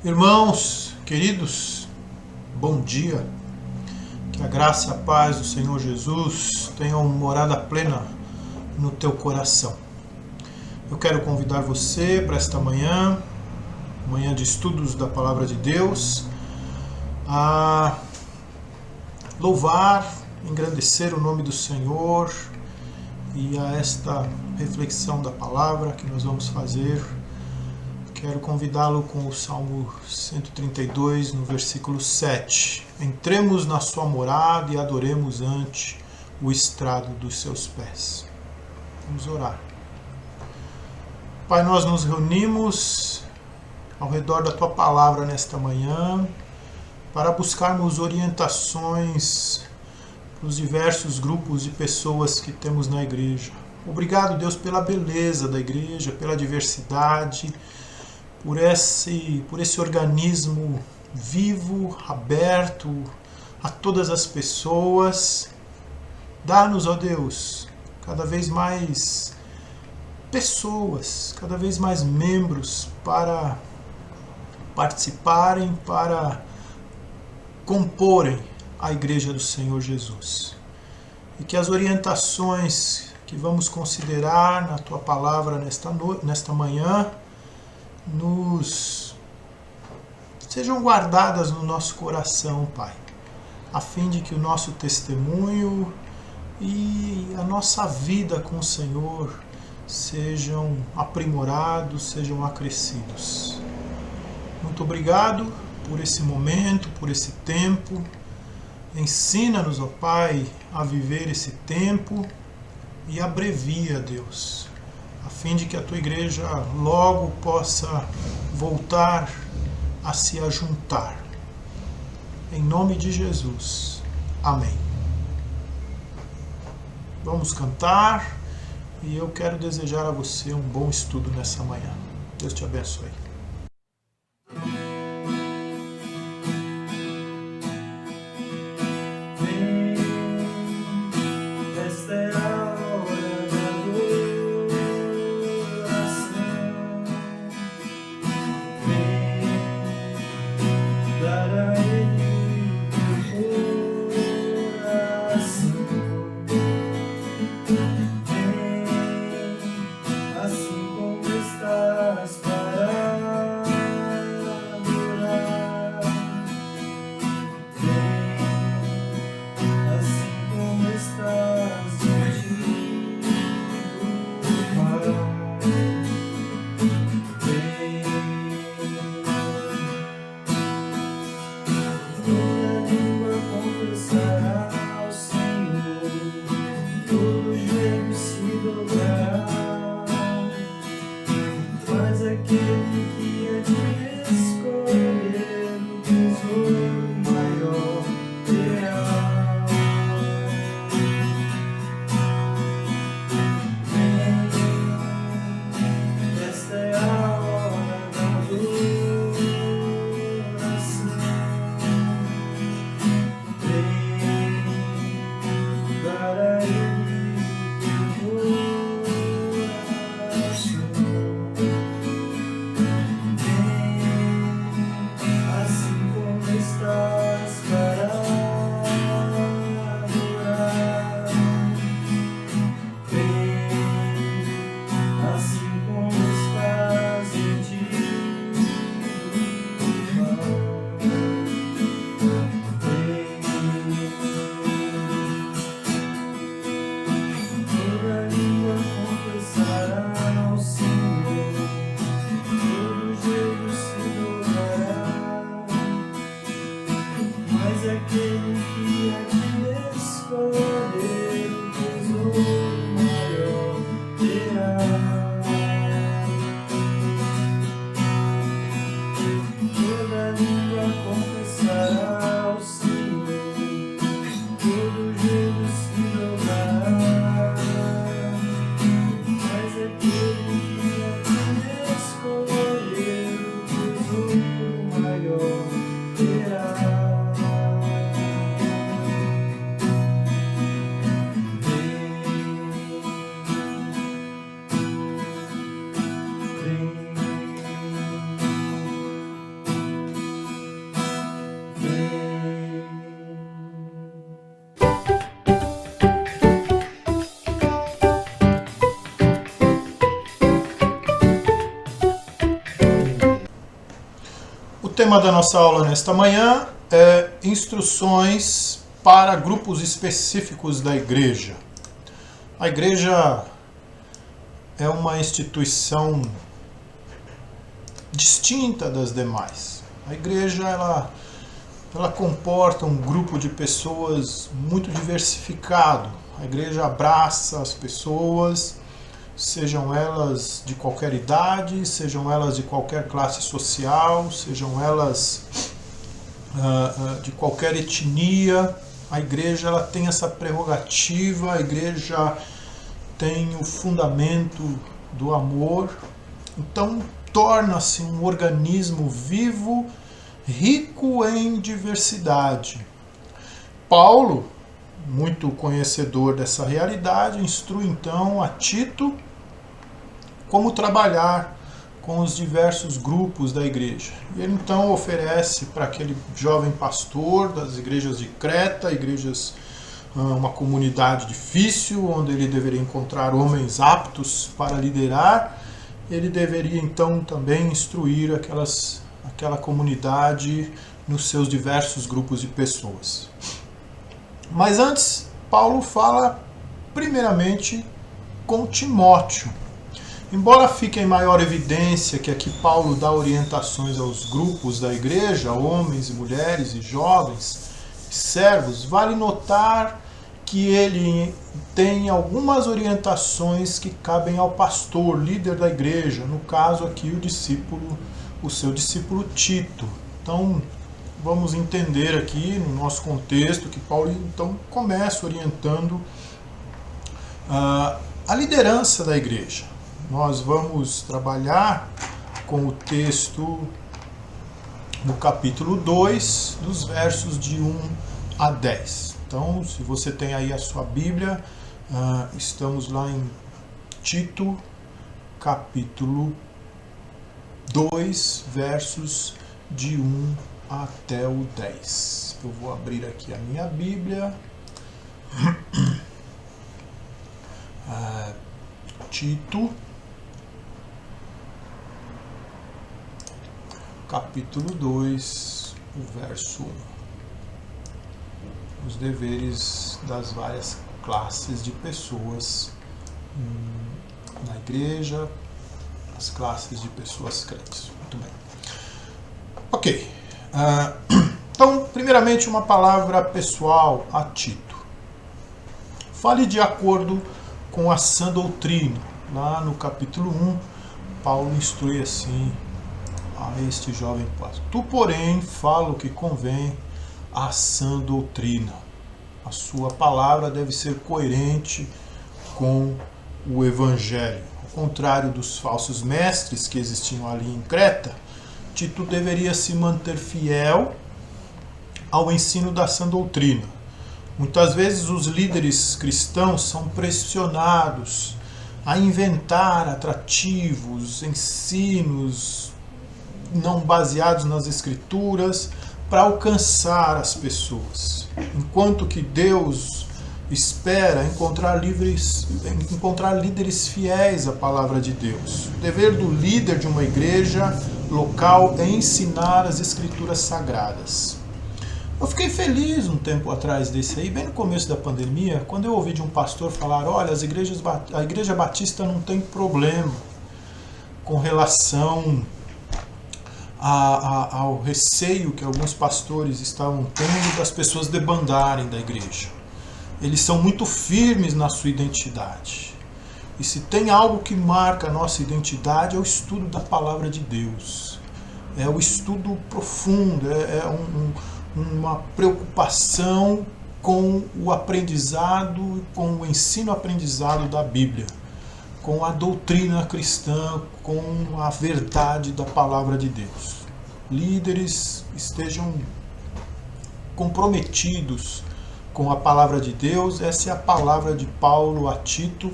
Irmãos, queridos, bom dia. Que a graça e a paz do Senhor Jesus tenham morada plena no teu coração. Eu quero convidar você para esta manhã de estudos da Palavra de Deus, a louvar, engrandecer o nome do Senhor e a esta reflexão da palavra que nós vamos fazer. Quero convidá-lo com o Salmo 132, no versículo 7. Entremos na sua morada e adoremos ante o estrado dos seus pés. Vamos orar. Pai, nós nos reunimos ao redor da tua palavra nesta manhã para buscarmos orientações para os diversos grupos de pessoas que temos na igreja. Obrigado, Deus, pela beleza da igreja, pela diversidade, por esse organismo vivo, aberto a todas as pessoas. Dá-nos, ó Deus, cada vez mais pessoas, cada vez mais membros para participarem, para comporem a Igreja do Senhor Jesus. E que as orientações que vamos considerar na tua palavra nesta manhã sejam guardadas no nosso coração, Pai, a fim de que o nosso testemunho e a nossa vida com o Senhor sejam aprimorados, sejam acrescidos. Muito obrigado por esse momento, por esse tempo. Ensina-nos, ó Pai, a viver esse tempo e abrevia, Deus, a fim de que a tua igreja logo possa voltar a se ajuntar. Em nome de Jesus. Amém. Vamos cantar e eu quero desejar a você um bom estudo nessa manhã. Deus te abençoe. tema da nossa aula nesta manhã é instruções para grupos específicos da igreja. A igreja é uma instituição distinta das demais. A igreja ela comporta um grupo de pessoas muito diversificado. A igreja abraça as pessoas, sejam elas de qualquer idade, sejam elas de qualquer classe social, sejam elas de qualquer etnia. A igreja ela tem essa prerrogativa, a igreja tem o fundamento do amor, então torna-se um organismo vivo, rico em diversidade. Paulo, muito conhecedor dessa realidade, instrui então a Tito como trabalhar com os diversos grupos da igreja. E ele então oferece para aquele jovem pastor das igrejas de Creta, uma comunidade difícil, onde ele deveria encontrar homens aptos para liderar, ele deveria então também instruir aquela comunidade nos seus diversos grupos de pessoas. Mas antes, Paulo fala primeiramente com Timóteo. Embora fique em maior evidência que aqui Paulo dá orientações aos grupos da igreja, homens e mulheres e jovens, servos, vale notar que ele tem algumas orientações que cabem ao pastor, líder da igreja, no caso aqui o seu discípulo Tito. Então, vamos entender aqui no nosso contexto que Paulo então começa orientando a liderança da igreja. Nós vamos trabalhar com o texto no capítulo 2, dos versos de 1 a 10. Então, se você tem aí a sua Bíblia, estamos lá em Tito, capítulo 2, versos de 1 até o 10. Eu vou abrir aqui a minha Bíblia. Tito, capítulo 2, o verso 1. Os deveres das várias classes de pessoas na igreja, as classes de pessoas crentes. Muito bem. Ok. Então, primeiramente, uma palavra pessoal a Tito. Fale de acordo com a sã doutrina. Lá no capítulo 1, Paulo instrui assim a este jovem pastor. Tu, porém, fala o que convém à sã doutrina. A sua palavra deve ser coerente com o Evangelho. Ao contrário dos falsos mestres que existiam ali em Creta, Tito deveria se manter fiel ao ensino da sã doutrina. Muitas vezes os líderes cristãos são pressionados a inventar atrativos, ensinos não baseados nas Escrituras para alcançar as pessoas. Enquanto que Deus espera encontrar líderes fiéis à palavra de Deus. O dever do líder de uma igreja local é ensinar as Escrituras sagradas. Eu fiquei feliz um tempo atrás desse aí, bem no começo da pandemia, quando eu ouvi de um pastor falar, olha, a igreja batista não tem problema com relação ao receio que alguns pastores estavam tendo das pessoas debandarem da igreja. Eles são muito firmes na sua identidade. E se tem algo que marca a nossa identidade é o estudo da palavra de Deus. É o estudo profundo, uma preocupação com o aprendizado, com o ensino-aprendizado da Bíblia, com a doutrina cristã, com a verdade da palavra de Deus. Líderes estejam comprometidos com a palavra de Deus. Essa é a palavra de Paulo a Tito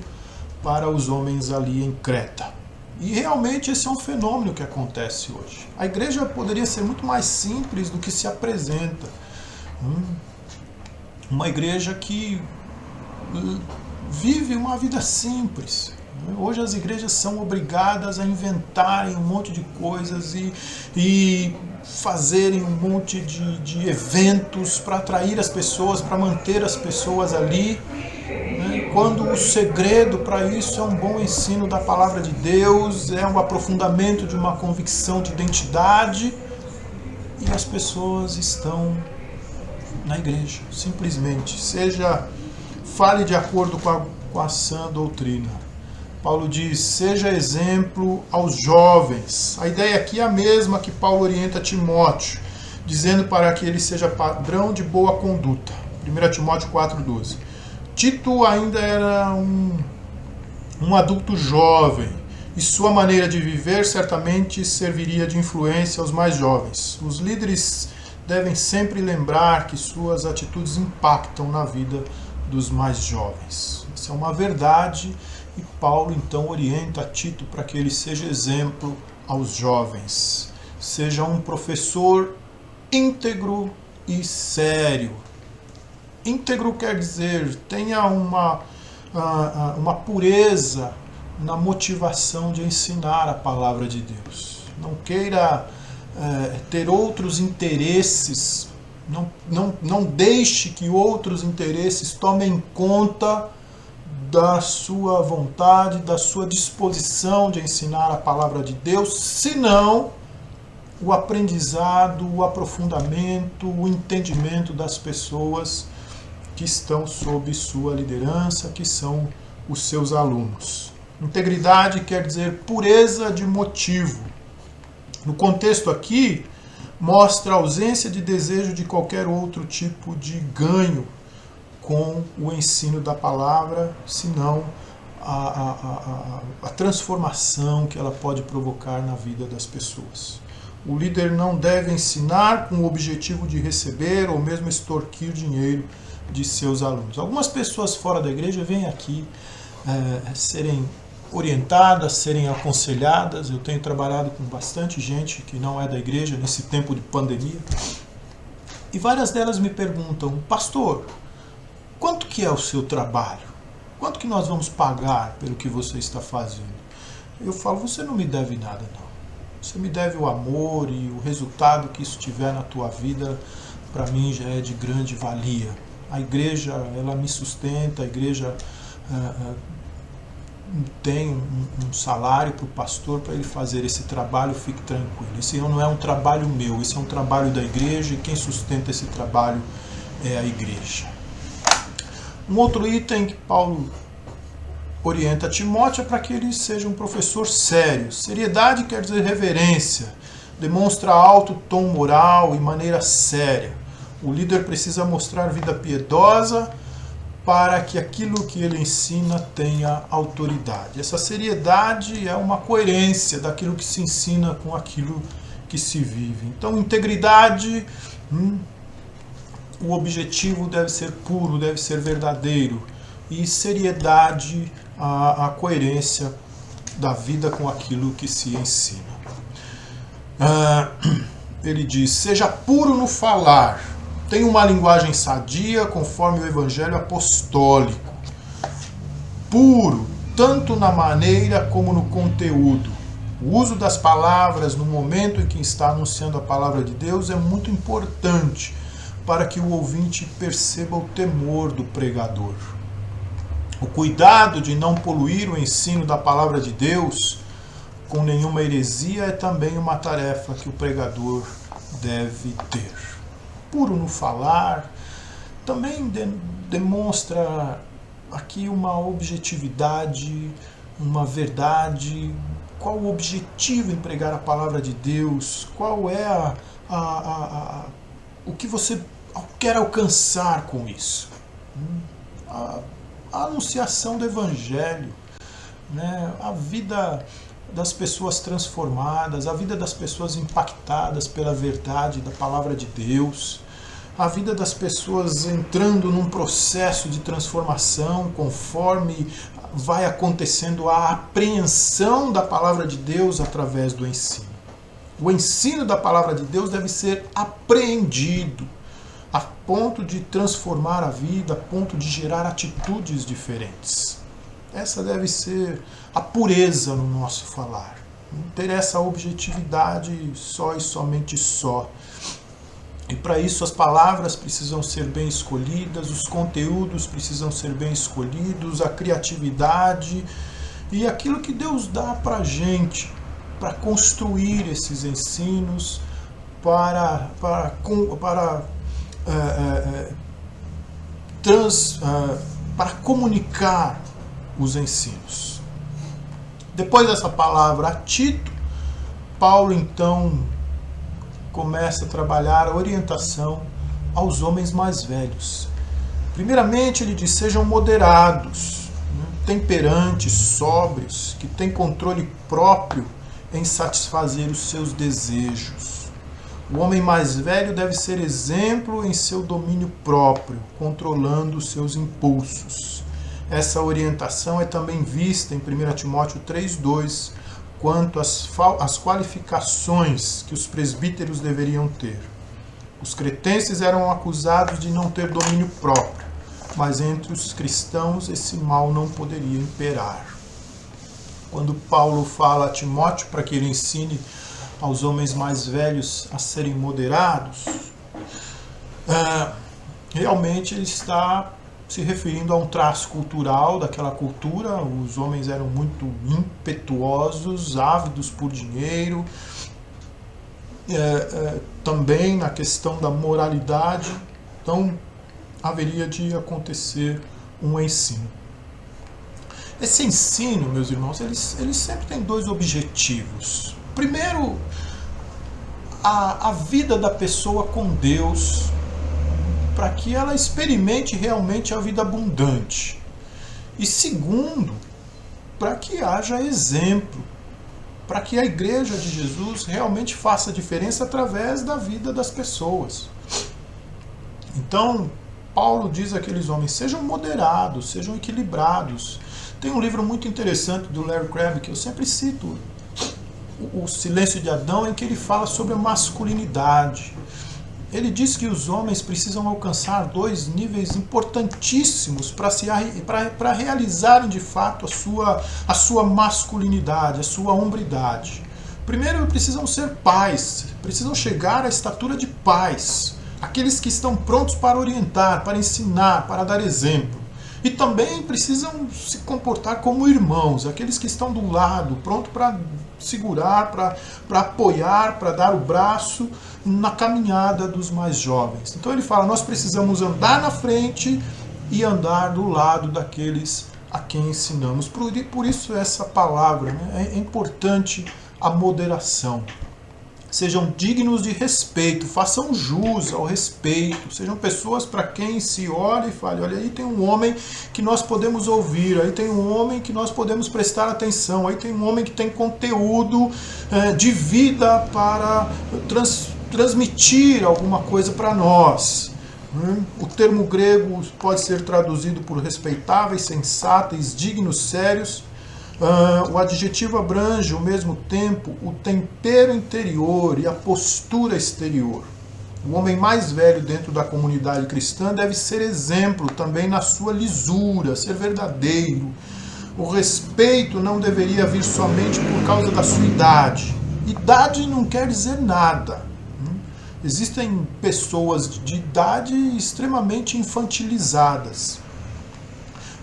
para os homens ali em Creta. E realmente esse é um fenômeno que acontece hoje. A igreja poderia ser muito mais simples do que se apresenta. Uma igreja que vive uma vida simples. Hoje as igrejas são obrigadas a inventarem um monte de coisas e fazerem um monte de eventos para atrair as pessoas, para manter as pessoas ali, né? Quando o segredo para isso é um bom ensino da palavra de Deus, é um aprofundamento de uma convicção de identidade, e as pessoas estão na igreja, simplesmente. Fale de acordo com a sã doutrina. Paulo diz, seja exemplo aos jovens. A ideia aqui é a mesma que Paulo orienta Timóteo, dizendo para que ele seja padrão de boa conduta. 1 Timóteo 4,12. Tito ainda era um adulto jovem, e sua maneira de viver certamente serviria de influência aos mais jovens. Os líderes devem sempre lembrar que suas atitudes impactam na vida dos mais jovens. Isso é uma verdade, e Paulo então orienta Tito para que ele seja exemplo aos jovens. Seja um professor íntegro e sério. Íntegro quer dizer, tenha uma pureza na motivação de ensinar a palavra de Deus. Não queira ter outros interesses, não deixe que outros interesses tomem conta da sua vontade, da sua disposição de ensinar a palavra de Deus, senão o aprendizado, o aprofundamento, o entendimento das pessoas que estão sob sua liderança, que são os seus alunos. Integridade quer dizer pureza de motivo. No contexto aqui, mostra a ausência de desejo de qualquer outro tipo de ganho com o ensino da palavra, senão a transformação que ela pode provocar na vida das pessoas. O líder não deve ensinar com o objetivo de receber ou mesmo extorquir dinheiro de seus alunos. Algumas pessoas fora da igreja vêm aqui serem orientadas, serem aconselhadas. Eu tenho trabalhado com bastante gente que não é da igreja nesse tempo de pandemia, e várias delas me perguntam, pastor, quanto que é o seu trabalho? Quanto que nós vamos pagar pelo que você está fazendo? Eu falo, você não me deve nada, não. Você me deve o amor, e o resultado que isso tiver na tua vida, para mim já é de grande valia. A igreja, ela me sustenta, a igreja tem um salário para o pastor para ele fazer esse trabalho, fique tranquilo. Esse não é um trabalho meu, esse é um trabalho da igreja, e quem sustenta esse trabalho é a igreja. Um outro item que Paulo orienta Timóteo é para que ele seja um professor sério. Seriedade quer dizer reverência, demonstra alto tom moral e maneira séria. O líder precisa mostrar vida piedosa para que aquilo que ele ensina tenha autoridade. Essa seriedade é uma coerência daquilo que se ensina com aquilo que se vive. Então, integridade, o objetivo deve ser puro, deve ser verdadeiro. E seriedade, a coerência da vida com aquilo que se ensina. Ele diz, seja puro no falar, tenha uma linguagem sadia, conforme o evangelho apostólico. Puro, tanto na maneira como no conteúdo. O uso das palavras no momento em que está anunciando a palavra de Deus é muito importante para que o ouvinte perceba o temor do pregador. O cuidado de não poluir o ensino da palavra de Deus com nenhuma heresia é também uma tarefa que o pregador deve ter. Puro no falar, também demonstra aqui uma objetividade, uma verdade. Qual o objetivo em pregar a palavra de Deus? Qual é o que você quer alcançar com isso? A anunciação do evangelho, né? A vida das pessoas transformadas, a vida das pessoas impactadas pela verdade da palavra de Deus, a vida das pessoas entrando num processo de transformação conforme vai acontecendo a apreensão da palavra de Deus através do ensino. O ensino da palavra de Deus deve ser apreendido a ponto de transformar a vida, a ponto de gerar atitudes diferentes. Essa deve ser a pureza no nosso falar. Ter essa objetividade só e somente só. E para isso as palavras precisam ser bem escolhidas, os conteúdos precisam ser bem escolhidos, a criatividade e aquilo que Deus dá para a gente, para construir esses ensinos, para comunicar os ensinos. Depois dessa palavra a Tito, Paulo então começa a trabalhar a orientação aos homens mais velhos. Primeiramente ele diz, sejam moderados, temperantes, sóbrios, que têm controle próprio em satisfazer os seus desejos. O homem mais velho deve ser exemplo em seu domínio próprio, controlando os seus impulsos. Essa orientação é também vista em 1 Timóteo 3,2, quanto às qualificações que os presbíteros deveriam ter. Os cretenses eram acusados de não ter domínio próprio, mas entre os cristãos esse mal não poderia imperar. Quando Paulo fala a Timóteo para que ele ensine aos homens mais velhos a serem moderados, realmente ele está se referindo a um traço cultural daquela cultura. Os homens eram muito impetuosos, ávidos por dinheiro, também na questão da moralidade. Então haveria de acontecer um ensino. Esse ensino, meus irmãos, ele sempre tem dois objetivos. Primeiro, a vida da pessoa com Deus, para que ela experimente realmente a vida abundante. E segundo, para que haja exemplo, para que a igreja de Jesus realmente faça diferença através da vida das pessoas. Então, Paulo diz àqueles homens, sejam moderados, sejam equilibrados. Tem um livro muito interessante do Larry Crabb, que eu sempre cito, O Silêncio de Adão, em que ele fala sobre a masculinidade. Ele diz que os homens precisam alcançar dois níveis importantíssimos para realizarem de fato a sua masculinidade, a sua hombridade. Primeiro, precisam ser pais, precisam chegar à estatura de pais, aqueles que estão prontos para orientar, para ensinar, para dar exemplo. E também precisam se comportar como irmãos, aqueles que estão do lado, pronto para segurar, para apoiar, para dar o braço na caminhada dos mais jovens. Então ele fala, nós precisamos andar na frente e andar do lado daqueles a quem ensinamos. Por isso essa palavra, né? É importante a moderação. Sejam dignos de respeito, façam jus ao respeito, sejam pessoas para quem se olha e fale, olha, aí tem um homem que nós podemos ouvir, aí tem um homem que nós podemos prestar atenção, aí tem um homem que tem conteúdo de vida para transmitir alguma coisa para nós. O termo grego pode ser traduzido por respeitáveis, sensáteis, dignos, sérios. O adjetivo abrange ao mesmo tempo o tempero interior e a postura exterior. O homem mais velho dentro da comunidade cristã deve ser exemplo também na sua lisura, ser verdadeiro. O respeito não deveria vir somente por causa da sua idade. Idade não quer dizer nada. Existem pessoas de idade extremamente infantilizadas.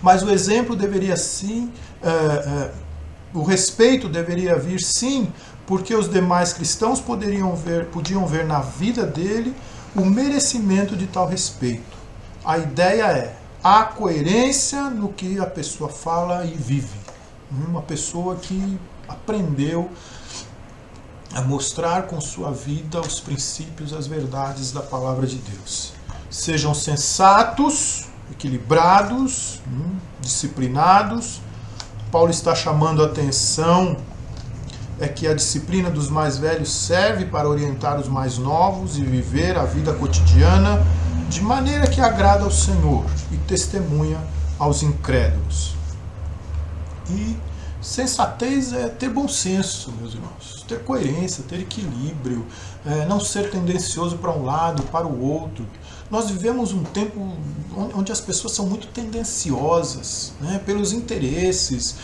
Mas o exemplo deveria sim, o respeito deveria vir sim, porque os demais cristãos podiam ver na vida dele o merecimento de tal respeito. A ideia é a coerência no que a pessoa fala e vive. Uma pessoa que aprendeu a mostrar com sua vida os princípios, as verdades da palavra de Deus. Sejam sensatos, equilibrados, disciplinados. Paulo está chamando a atenção que a disciplina dos mais velhos serve para orientar os mais novos e viver a vida cotidiana de maneira que agrada ao Senhor e testemunha aos incrédulos. E Sensatez é ter bom senso, meus irmãos, ter coerência, ter equilíbrio, não ser tendencioso para um lado, para o outro. Nós vivemos um tempo onde as pessoas são muito tendenciosas, né, pelos interesses,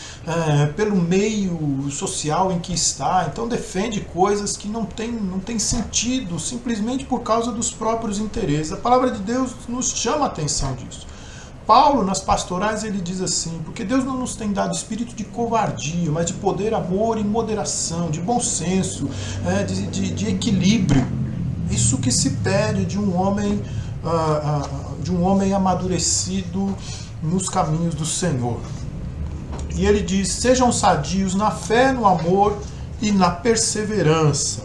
pelo meio social em que está, então defende coisas que não tem sentido, simplesmente por causa dos próprios interesses. A palavra de Deus nos chama a atenção disso. Paulo, nas pastorais, ele diz assim: porque Deus não nos tem dado espírito de covardia, mas de poder, amor e moderação, de bom senso, de equilíbrio. Isso que se pede de um homem amadurecido nos caminhos do Senhor. E ele diz: sejam sadios na fé, no amor e na perseverança.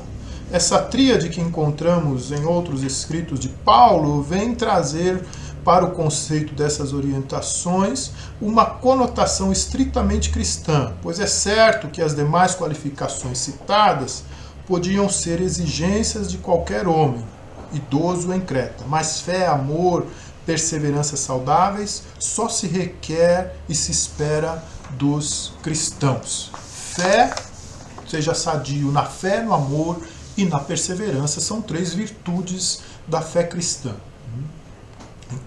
Essa tríade que encontramos em outros escritos de Paulo vem trazer para o conceito dessas orientações uma conotação estritamente cristã, pois é certo que as demais qualificações citadas podiam ser exigências de qualquer homem, idoso em Creta, mas fé, amor, perseverança saudáveis só se requer e se espera dos cristãos. Fé, seja sadio na fé, no amor e na perseverança, são 3 virtudes da fé cristã.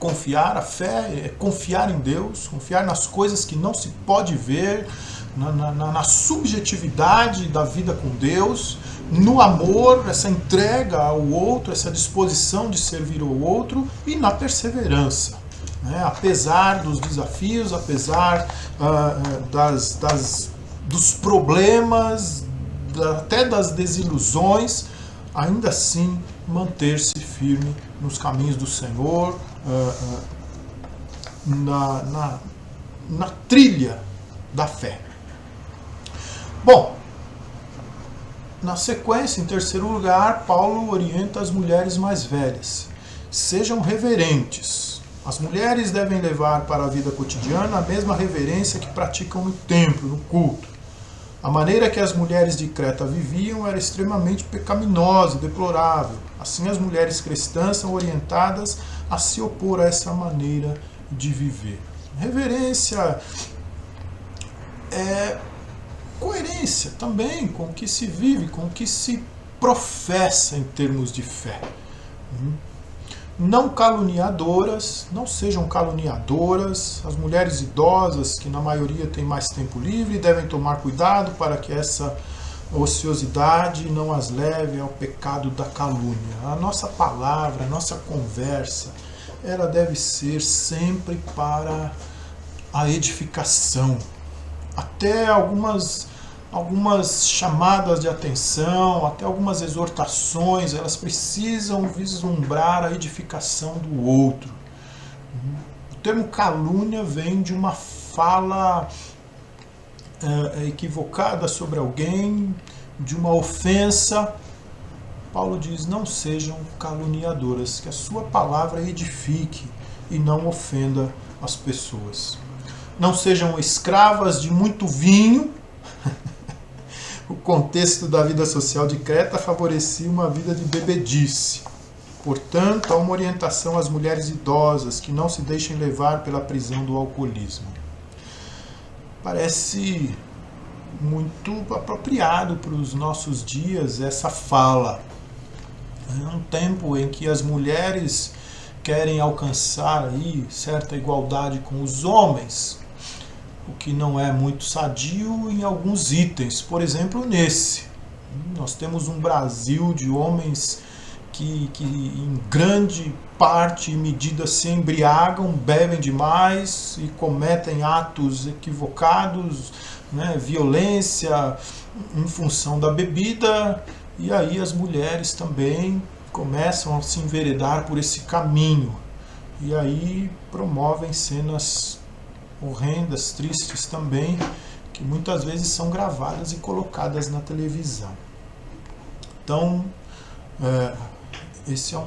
Confiar, a fé é confiar em Deus, confiar nas coisas que não se pode ver, na subjetividade da vida com Deus, no amor, essa entrega ao outro, essa disposição de servir ao outro, e na perseverança. Apesar dos desafios, apesar dos problemas, até das desilusões, ainda assim manter-se firme nos caminhos do Senhor, na trilha da fé. Bom, na sequência, em terceiro lugar, Paulo orienta as mulheres mais velhas. Sejam reverentes. As mulheres devem levar para a vida cotidiana a mesma reverência que praticam no templo, no culto. A maneira que as mulheres de Creta viviam era extremamente pecaminosa e deplorável. Assim, as mulheres cristãs são orientadas a se opor a essa maneira de viver. Reverência é coerência também com o que se vive, com o que se professa em termos de fé. Não caluniadoras, não sejam caluniadoras. As mulheres idosas, que na maioria têm mais tempo livre, devem tomar cuidado para que essa ociosidade não as leve ao pecado da calúnia. A nossa palavra, a nossa conversa, ela deve ser sempre para a edificação. Até algumas chamadas de atenção, até algumas exortações, elas precisam vislumbrar a edificação do outro. O termo calúnia vem de uma fala equivocada sobre alguém, de uma ofensa. Paulo diz: não sejam caluniadoras, que a sua palavra edifique e não ofenda as pessoas. Não sejam escravas de muito vinho. O contexto da vida social de Creta favorecia uma vida de bebedice. Portanto, há uma orientação às mulheres idosas que não se deixem levar pela prisão do alcoolismo. Parece muito apropriado para os nossos dias essa fala. É um tempo em que as mulheres querem alcançar aí certa igualdade com os homens, o que não é muito sadio em alguns itens. Por exemplo, nesse. Nós temos um Brasil de homens que em grande parte e medida se embriagam, bebem demais e cometem atos equivocados, violência em função da bebida, e aí as mulheres também começam a se enveredar por esse caminho, e aí promovem cenas horrendas, tristes também, que muitas vezes são gravadas e colocadas na televisão. Então, esse é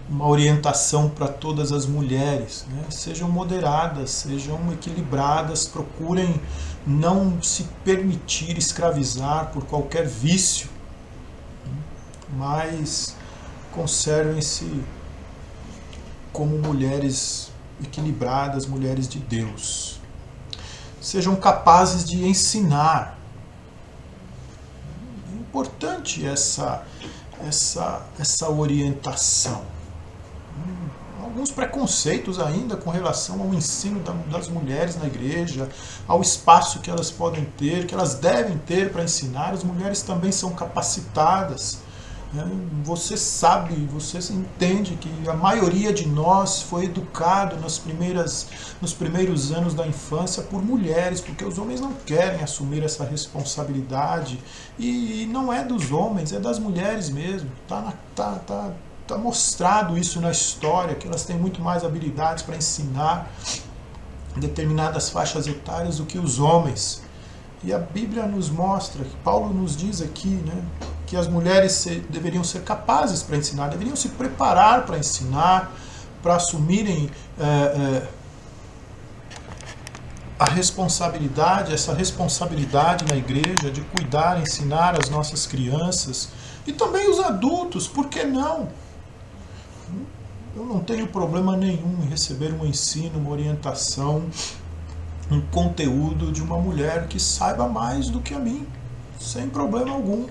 uma orientação para todas as mulheres, Sejam moderadas, sejam equilibradas, procurem não se permitir escravizar por qualquer vício, mas conservem-se como mulheres equilibradas, mulheres de Deus. sejam capazes de ensinar. É importante essa orientação. Alguns preconceitos ainda com relação ao ensino das mulheres na igreja, ao espaço que elas podem ter, que elas devem ter para ensinar. As mulheres também são capacitadas. Você sabe, você entende que a maioria de nós foi educado nos primeiros anos da infância por mulheres, porque os homens não querem assumir essa responsabilidade. E não é dos homens, é das mulheres mesmo. Tá mostrado isso na história, que elas têm muito mais habilidades para ensinar determinadas faixas etárias do que os homens. E a Bíblia nos mostra, que Paulo nos diz aqui, né, que as mulheres deveriam ser capazes para ensinar, deveriam se preparar para ensinar, para assumirem essa responsabilidade na igreja de cuidar, ensinar as nossas crianças e também os adultos, por que não? Eu não tenho problema nenhum em receber um ensino, uma orientação, um conteúdo de uma mulher que saiba mais do que a mim, sem problema algum.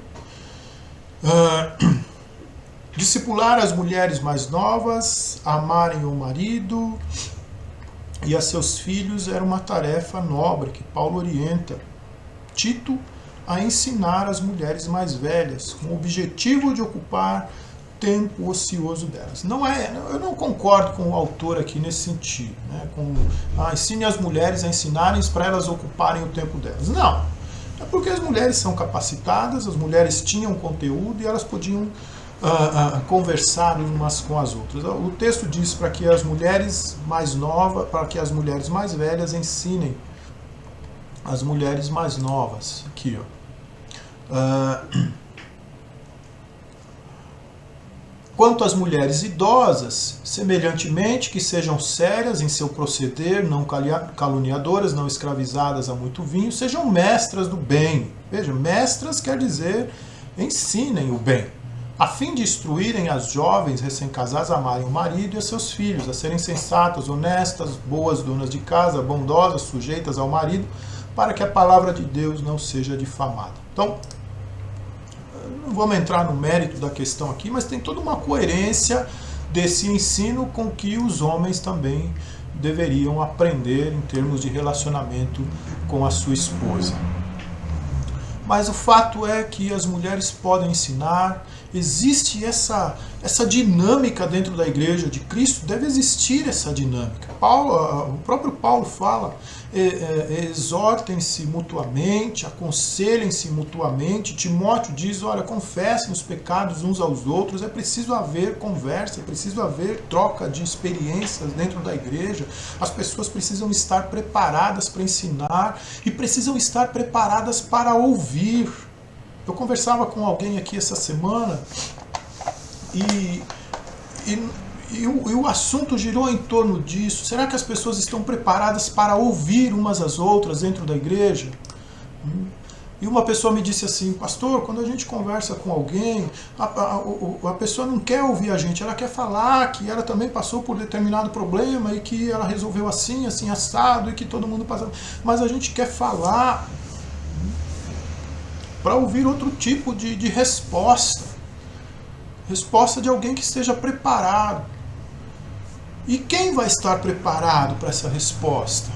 Discipular as mulheres mais novas, amarem o marido e a seus filhos era uma tarefa nobre que Paulo orienta Tito a ensinar as mulheres mais velhas, com o objetivo de ocupar tempo ocioso delas. Eu não concordo com o autor aqui nesse sentido, né? Ensine as mulheres a ensinarem para elas ocuparem o tempo delas. Não, é porque as mulheres são capacitadas, as mulheres tinham conteúdo e elas podiam conversar umas com as outras. O texto diz para que as mulheres mais novas, para que as mulheres mais velhas ensinem as mulheres mais novas. Aqui, Quanto às mulheres idosas, semelhantemente, que sejam sérias em seu proceder, não caluniadoras, não escravizadas a muito vinho, sejam mestras do bem. Veja, mestras quer dizer ensinem o bem, a fim de instruírem as jovens recém-casadas a amarem o marido e a seus filhos, a serem sensatas, honestas, boas donas de casa, bondosas, sujeitas ao marido, para que a palavra de Deus não seja difamada. Então, não vamos entrar no mérito da questão aqui, mas tem toda uma coerência desse ensino com que os homens também deveriam aprender em termos de relacionamento com a sua esposa. Mas o fato é que as mulheres podem ensinar, existe essa dinâmica dentro da igreja de Cristo, deve existir essa dinâmica. O próprio Paulo fala, exortem-se mutuamente, aconselhem-se mutuamente. Timóteo diz, olha, confessem os pecados uns aos outros, é preciso haver conversa, é preciso haver troca de experiências dentro da igreja, as pessoas precisam estar preparadas para ensinar e precisam estar preparadas para ouvir. Eu conversava com alguém aqui essa semana e o assunto girou em torno disso. Será que as pessoas estão preparadas para ouvir umas às outras dentro da igreja? E uma pessoa me disse assim, pastor, quando a gente conversa com alguém, a pessoa não quer ouvir a gente, ela quer falar que ela também passou por determinado problema e que ela resolveu assim, assim, assado, e que todo mundo passa. Mas a gente quer falar para ouvir outro tipo de resposta. Resposta de alguém que esteja preparado. E quem vai estar preparado para essa resposta?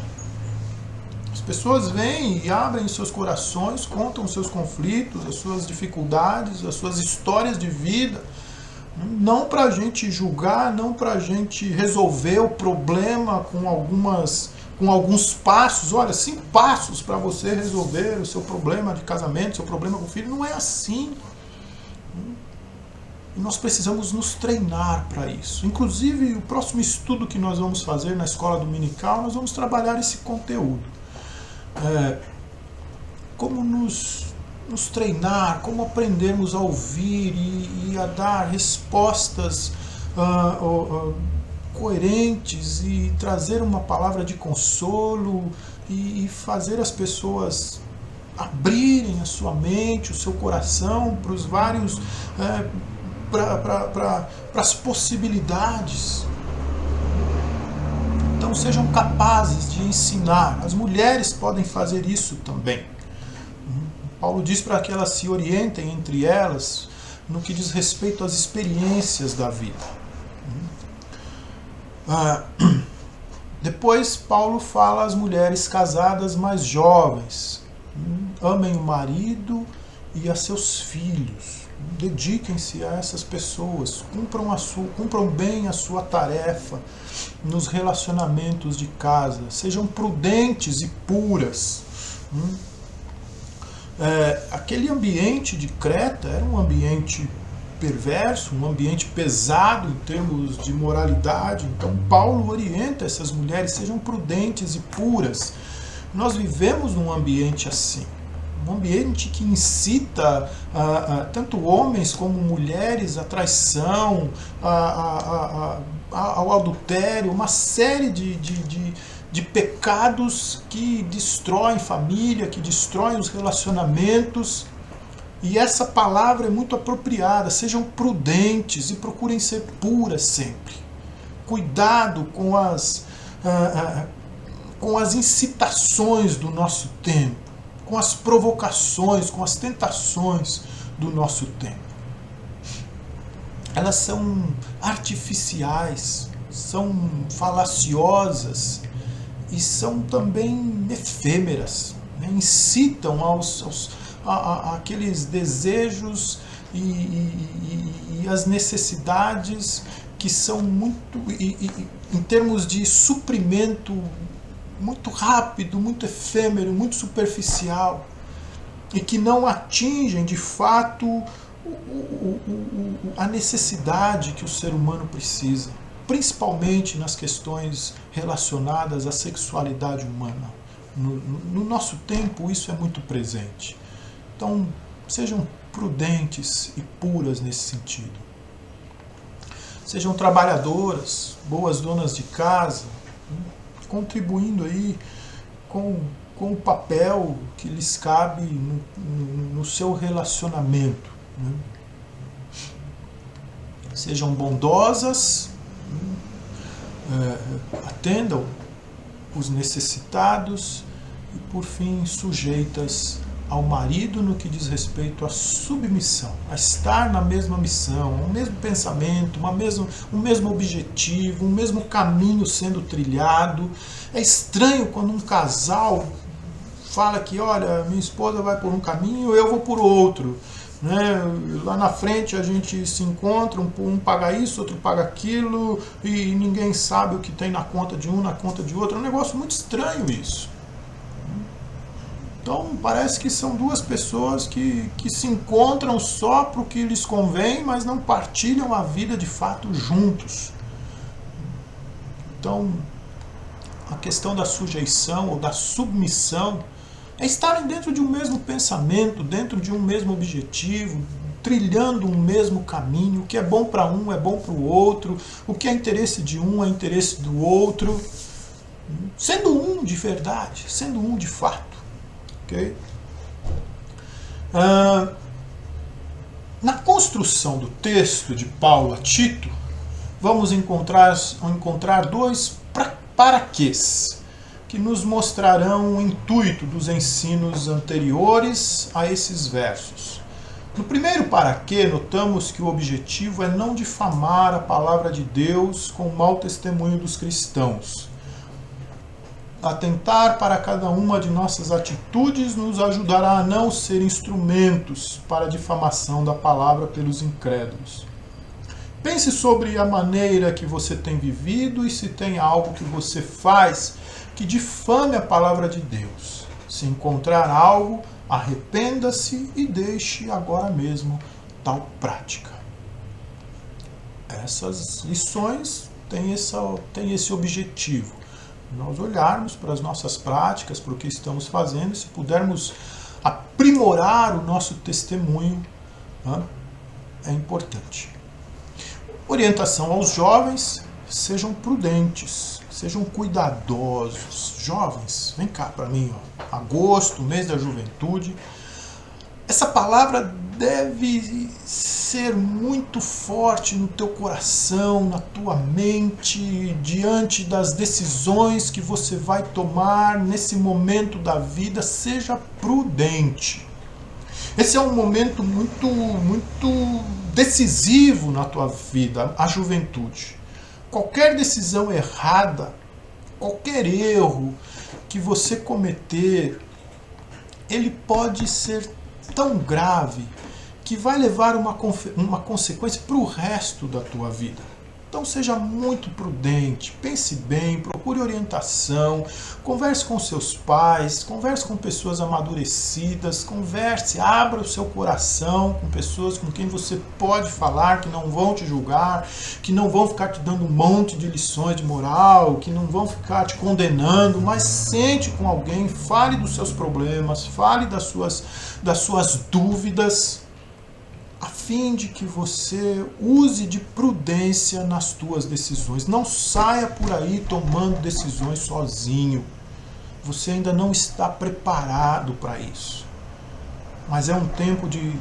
As pessoas vêm e abrem seus corações, contam os seus conflitos, as suas dificuldades, as suas histórias de vida, não para a gente julgar, não para a gente resolver o problema com alguns passos. Olha, 5 passos para você resolver o seu problema de casamento, seu problema com o filho. Não é assim. E nós precisamos nos treinar para isso. Inclusive, o próximo estudo que nós vamos fazer na escola dominical, nós vamos trabalhar esse conteúdo. Como nos treinar, como aprendermos a ouvir e a dar respostas coerentes e trazer uma palavra de consolo e fazer as pessoas abrirem a sua mente, o seu coração para os vários... para as possibilidades. Então cristãos sejam capazes de ensinar. As mulheres podem fazer isso também. Paulo diz para que elas se orientem entre elas no que diz respeito às experiências da vida. Depois, Paulo fala às mulheres casadas mais jovens. Amem o marido e a seus filhos. Dediquem-se a essas pessoas. Cumpram bem a sua tarefa nos relacionamentos de casa. Sejam prudentes e puras. Aquele ambiente de Creta era um ambiente perverso, um ambiente pesado em termos de moralidade. Então Paulo orienta essas mulheres, sejam prudentes e puras. Nós vivemos num ambiente assim, um ambiente que incita tanto homens como mulheres à traição, ao adultério, uma série de pecados que destroem família, que destroem os relacionamentos. E essa palavra é muito apropriada. Sejam prudentes e procurem ser puras sempre. Cuidado com as incitações do nosso tempo, com as provocações, com as tentações do nosso tempo. Elas são artificiais, são falaciosas e são também efêmeras, né? Incitam aqueles desejos e as necessidades que são muito, em termos de suprimento, muito rápido, muito efêmero, muito superficial, e que não atingem de fato a necessidade que o ser humano precisa, principalmente nas questões relacionadas à sexualidade humana. No nosso tempo isso é muito presente. Então, sejam prudentes e puras nesse sentido. Sejam trabalhadoras, boas donas de casa, contribuindo aí com o papel que lhes cabe no seu relacionamento. Sejam bondosas, atendam os necessitados e, por fim, sujeitas ao marido no que diz respeito à submissão, a estar na mesma missão, o mesmo pensamento, o mesmo objetivo, o mesmo caminho sendo trilhado. É estranho quando um casal fala que, olha, minha esposa vai por um caminho, eu vou por outro, né? Lá na frente a gente se encontra, um paga isso, outro paga aquilo, e ninguém sabe o que tem na conta de um, na conta de outro. É um negócio muito estranho isso. Então parece que são duas pessoas que se encontram só para o que lhes convém, mas não partilham a vida de fato juntos. Então a questão da sujeição ou da submissão é estarem dentro de um mesmo pensamento, dentro de um mesmo objetivo, trilhando um mesmo caminho. O que é bom para um é bom para o outro, o que é interesse de um é interesse do outro, sendo um de verdade, sendo um de fato. Okay? Na construção do texto de Paulo a Tito, vamos encontrar dois paraquês que nos mostrarão o intuito dos ensinos anteriores a esses versos. No primeiro paraquê, notamos que o objetivo é não difamar a palavra de Deus com o mau testemunho dos cristãos. Atentar para cada uma de nossas atitudes nos ajudará a não ser instrumentos para a difamação da palavra pelos incrédulos. Pense sobre a maneira que você tem vivido e se tem algo que você faz que difame a palavra de Deus. Se encontrar algo, arrependa-se e deixe agora mesmo tal prática. Essas lições têm esse objetivo. Nós olharmos para as nossas práticas, para o que estamos fazendo, e se pudermos aprimorar o nosso testemunho, é importante. Orientação aos jovens: sejam prudentes, sejam cuidadosos. Jovens, vem cá para mim, agosto, mês da juventude. Essa palavra deve ser ser muito forte no teu coração, na tua mente, diante das decisões que você vai tomar nesse momento da vida. Seja prudente. Esse é um momento muito decisivo na tua vida, a juventude. Qualquer decisão errada, qualquer erro que você cometer, ele pode ser tão grave que vai levar uma consequência para o resto da tua vida. Então seja muito prudente, pense bem, procure orientação, converse com seus pais, converse com pessoas amadurecidas, converse, abra o seu coração com pessoas com quem você pode falar, que não vão te julgar, que não vão ficar te dando um monte de lições de moral, que não vão ficar te condenando, mas sente com alguém, fale dos seus problemas, fale das suas dúvidas, a fim de que você use de prudência nas tuas decisões. Não saia por aí tomando decisões sozinho. Você ainda não está preparado para isso. Mas é um tempo de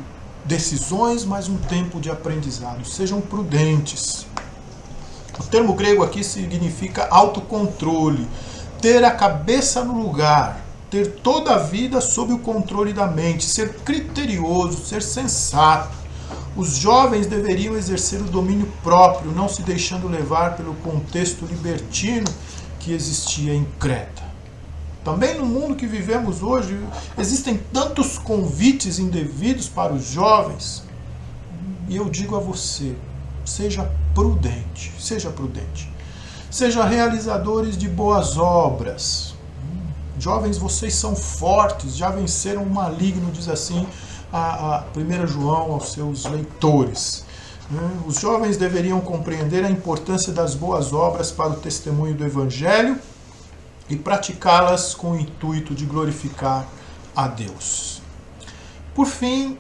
decisões, mas um tempo de aprendizado. Sejam prudentes. O termo grego aqui significa autocontrole, ter a cabeça no lugar, ter toda a vida sob o controle da mente, ser criterioso, ser sensato. Os jovens deveriam exercer o domínio próprio, não se deixando levar pelo contexto libertino que existia em Creta. Também no mundo que vivemos hoje, existem tantos convites indevidos para os jovens. E eu digo a você, seja prudente, seja prudente. Seja realizadores de boas obras. Jovens, vocês são fortes, já venceram o maligno, diz assim a 1 João aos seus leitores. Os jovens deveriam compreender a importância das boas obras para o testemunho do Evangelho e praticá-las com o intuito de glorificar a Deus. Por fim,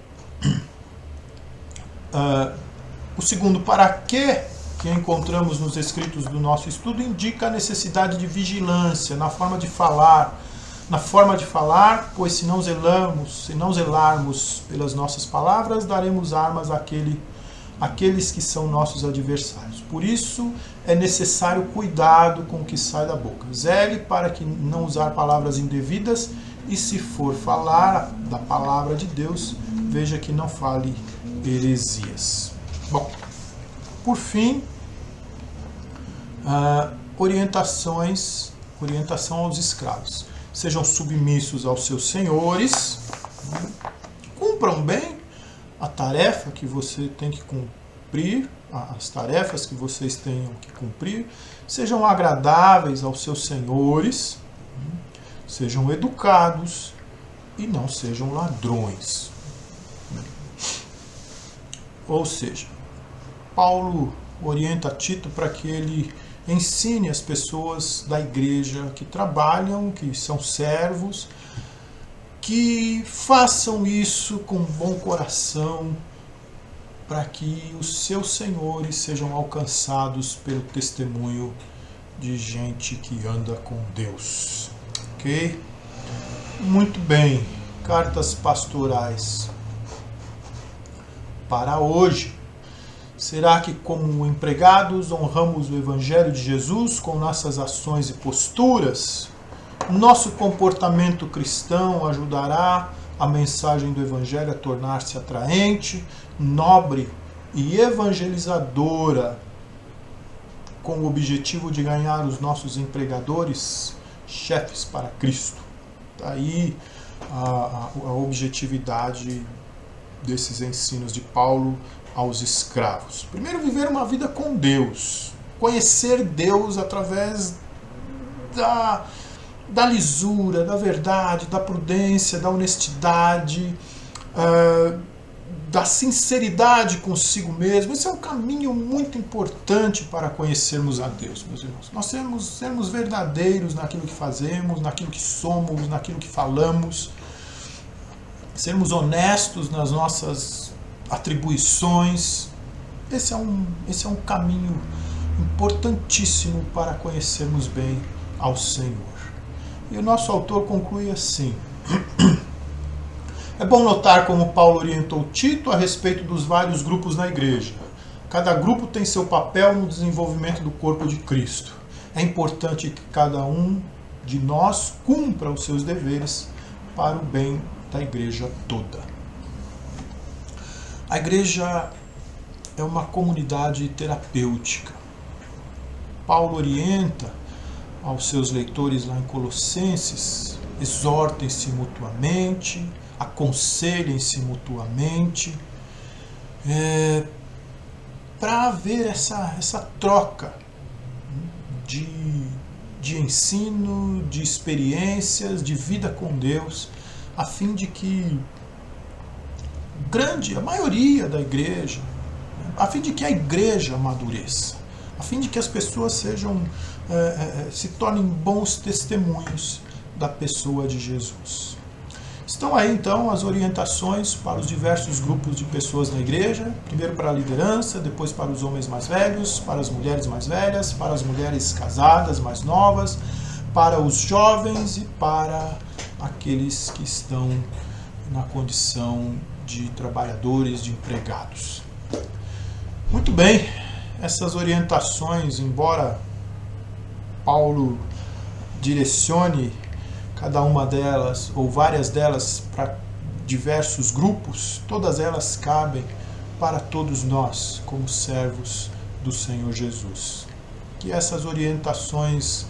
o segundo para quê que encontramos nos escritos do nosso estudo indica a necessidade de vigilância na forma de falar, pois se não zelarmos pelas nossas palavras, daremos armas àqueles que são nossos adversários. Por isso é necessário cuidado com o que sai da boca. Zele para que não usar palavras indevidas e, se for falar da palavra de Deus, veja que não fale heresias. Bom, por fim, orientação aos escravos. Sejam submissos aos seus senhores, cumpram bem a tarefa que você tem que cumprir, as tarefas que vocês tenham que cumprir, sejam agradáveis aos seus senhores, sejam educados e não sejam ladrões. Ou seja, Paulo orienta Tito para que ele ensine as pessoas da igreja que trabalham, que são servos, que façam isso com bom coração, para que os seus senhores sejam alcançados pelo testemunho de gente que anda com Deus. Ok? Muito bem. Cartas pastorais para hoje. Será que, como empregados, honramos o Evangelho de Jesus com nossas ações e posturas? Nosso comportamento cristão ajudará a mensagem do Evangelho a tornar-se atraente, nobre e evangelizadora, com o objetivo de ganhar os nossos empregadores, chefes para Cristo. Daí a objetividade desses ensinos de Paulo aos escravos. Primeiro, viver uma vida com Deus. Conhecer Deus através da lisura, da verdade, da prudência, da honestidade, da sinceridade consigo mesmo. Esse é um caminho muito importante para conhecermos a Deus, meus irmãos. Nós sermos verdadeiros naquilo que fazemos, naquilo que somos, naquilo que falamos. Sermos honestos nas nossas atribuições. Esse é um caminho importantíssimo para conhecermos bem ao Senhor. E o nosso autor conclui assim: É bom notar como Paulo orientou Tito a respeito dos vários grupos na igreja. Cada grupo tem seu papel no desenvolvimento do corpo de Cristo. É importante que cada um de nós cumpra os seus deveres para o bem da igreja toda. A igreja é uma comunidade terapêutica. Paulo orienta aos seus leitores lá em Colossenses: exortem-se mutuamente, aconselhem-se mutuamente, para haver essa troca de ensino, de experiências, de vida com Deus, a fim de que a maioria da igreja, a fim de que a igreja amadureça, a fim de que as pessoas se tornem bons testemunhos da pessoa de Jesus. Estão aí então as orientações para os diversos grupos de pessoas na igreja, primeiro para a liderança, depois para os homens mais velhos, para as mulheres mais velhas, para as mulheres casadas mais novas, para os jovens e para aqueles que estão na condição de trabalhadores, de empregados. Muito bem, essas orientações, embora Paulo direcione cada uma delas, ou várias delas, para diversos grupos, todas elas cabem para todos nós, como servos do Senhor Jesus. Que essas orientações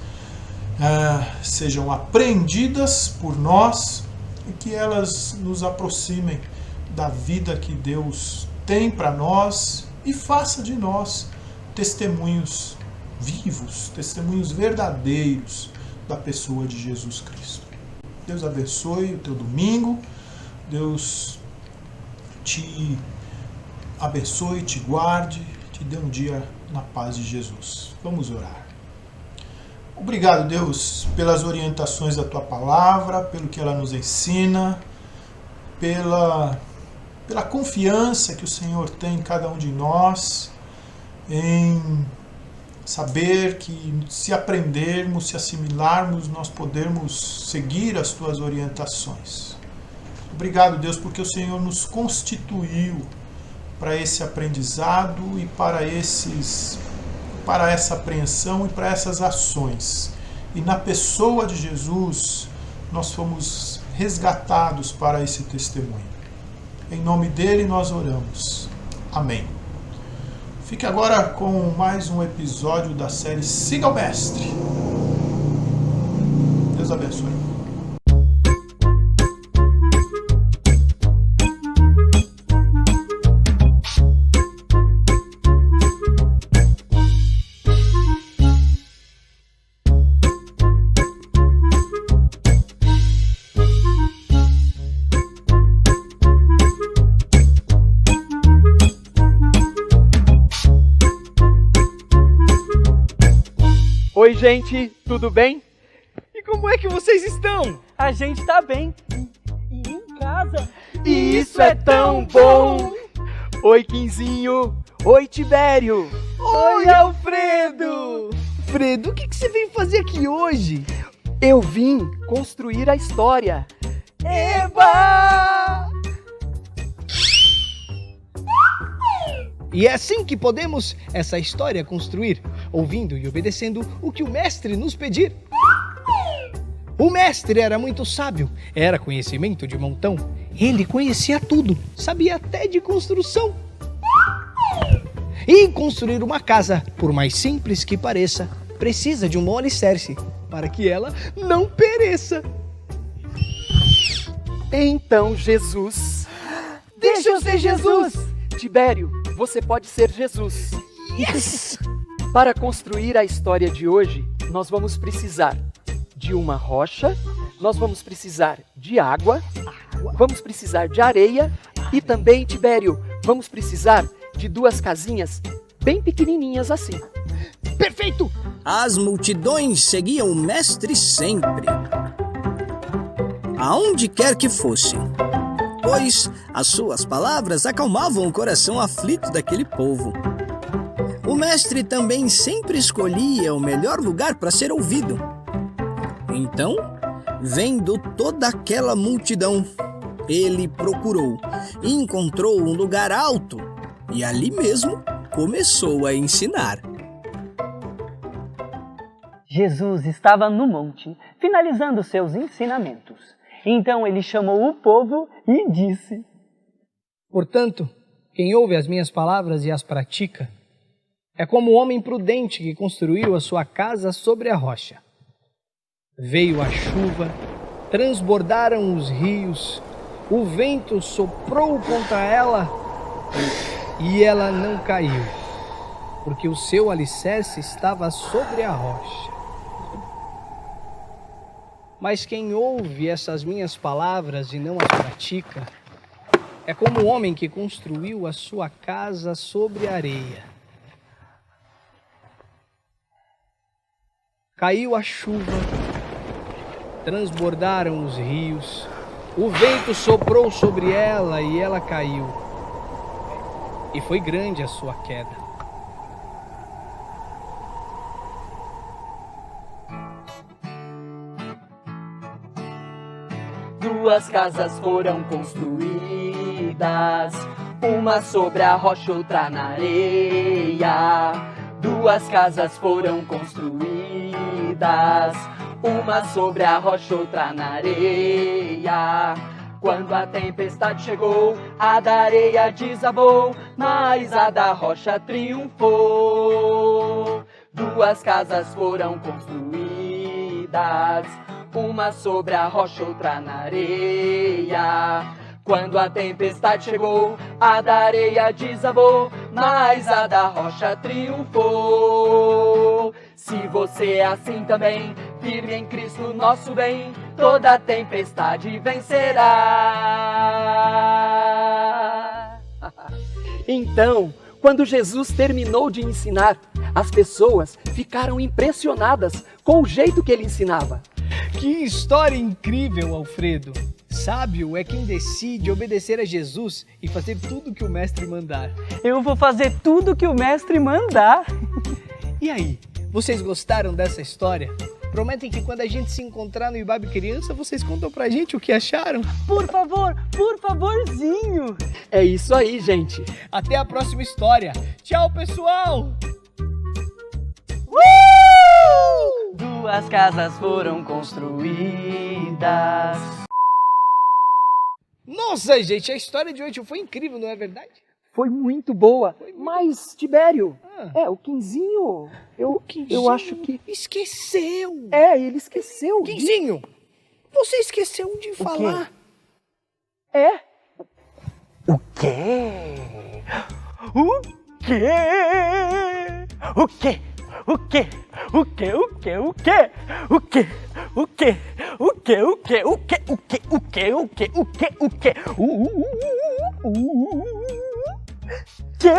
sejam apreendidas por nós e que elas nos aproximem da vida que Deus tem para nós e faça de nós testemunhos vivos, testemunhos verdadeiros da pessoa de Jesus Cristo. Deus abençoe o teu domingo, Deus te abençoe, te guarde, te dê um dia na paz de Jesus. Vamos orar. Obrigado, Deus, pelas orientações da tua palavra, pelo que ela nos ensina, pela confiança que o Senhor tem em cada um de nós, em saber que se aprendermos, se assimilarmos, nós podermos seguir as tuas orientações. Obrigado, Deus, porque o Senhor nos constituiu para esse aprendizado e para essa apreensão e para essas ações. E na pessoa de Jesus, nós fomos resgatados para esse testemunho. Em nome dele nós oramos. Amém. Fique agora com mais um episódio da série Siga o Mestre. Deus abençoe. Oi, gente, tudo bem? E como é que vocês estão? A gente tá bem. E em casa. E isso é tão bom! Oi, Quinzinho. Oi, Tibério. Oi, Alfredo. Fredo, o que você veio fazer aqui hoje? Eu vim construir a história. Eba! E é assim que podemos essa história construir, ouvindo e obedecendo o que o mestre nos pedir. O mestre era muito sábio, era conhecimento de montão. Ele conhecia tudo, sabia até de construção. E construir uma casa, por mais simples que pareça, precisa de um bom alicerce, para que ela não pereça. Então, Jesus... Deixa eu ser Jesus! Tibério, você pode ser Jesus. Yes! Para construir a história de hoje, nós vamos precisar de uma rocha, nós vamos precisar de água, vamos precisar de areia e também, Tibério, vamos precisar de 2 casinhas bem pequenininhas assim. Perfeito! As multidões seguiam o mestre sempre, aonde quer que fosse, pois as suas palavras acalmavam o coração aflito daquele povo. O mestre também sempre escolhia o melhor lugar para ser ouvido. Então, vendo toda aquela multidão, Ele procurou e encontrou um lugar alto e ali mesmo começou a ensinar. Jesus estava no monte, finalizando seus ensinamentos. Então ele chamou o povo e disse: Portanto, quem ouve as minhas palavras e as pratica, é como o homem prudente que construiu a sua casa sobre a rocha. Veio a chuva, transbordaram os rios, o vento soprou contra ela e ela não caiu, porque o seu alicerce estava sobre a rocha. Mas quem ouve essas minhas palavras e não as pratica, é como o homem que construiu a sua casa sobre a areia. Caiu a chuva, transbordaram os rios, o vento soprou sobre ela e ela caiu. E foi grande a sua queda. Duas casas foram construídas, uma sobre a rocha, outra na areia. Duas casas foram construídas, uma sobre a rocha, outra na areia. Quando a tempestade chegou, a da areia desabou, mas a da rocha triunfou. Duas casas foram construídas, uma sobre a rocha, outra na areia. Quando a tempestade chegou, a da areia desabou, mas a da rocha triunfou. Se você é assim também, firme em Cristo nosso bem, toda tempestade vencerá. Então, quando Jesus terminou de ensinar, as pessoas ficaram impressionadas com o jeito que ele ensinava. Que história incrível, Alfredo! Sábio é quem decide obedecer a Jesus e fazer tudo que o mestre mandar. Eu vou fazer tudo que o mestre mandar. E aí, vocês gostaram dessa história? Prometem que quando a gente se encontrar no Ibabe Criança, vocês contam pra gente o que acharam? Por favorzinho. É isso aí, gente. Até a próxima história. Tchau, pessoal! Duas casas foram construídas. Nossa, gente, a história de hoje foi incrível, não é verdade? Foi muito boa. Mas, Tibério, o Quinzinho, eu acho que... Esqueceu! Ele esqueceu. Quinzinho, você esqueceu de falar. O quê? O quê? O quê? O quê? O quê? O quê? O quê? O quê? O quê? O quê? O quê? O quê? O quê? O quê? O quê? O quê? O quê?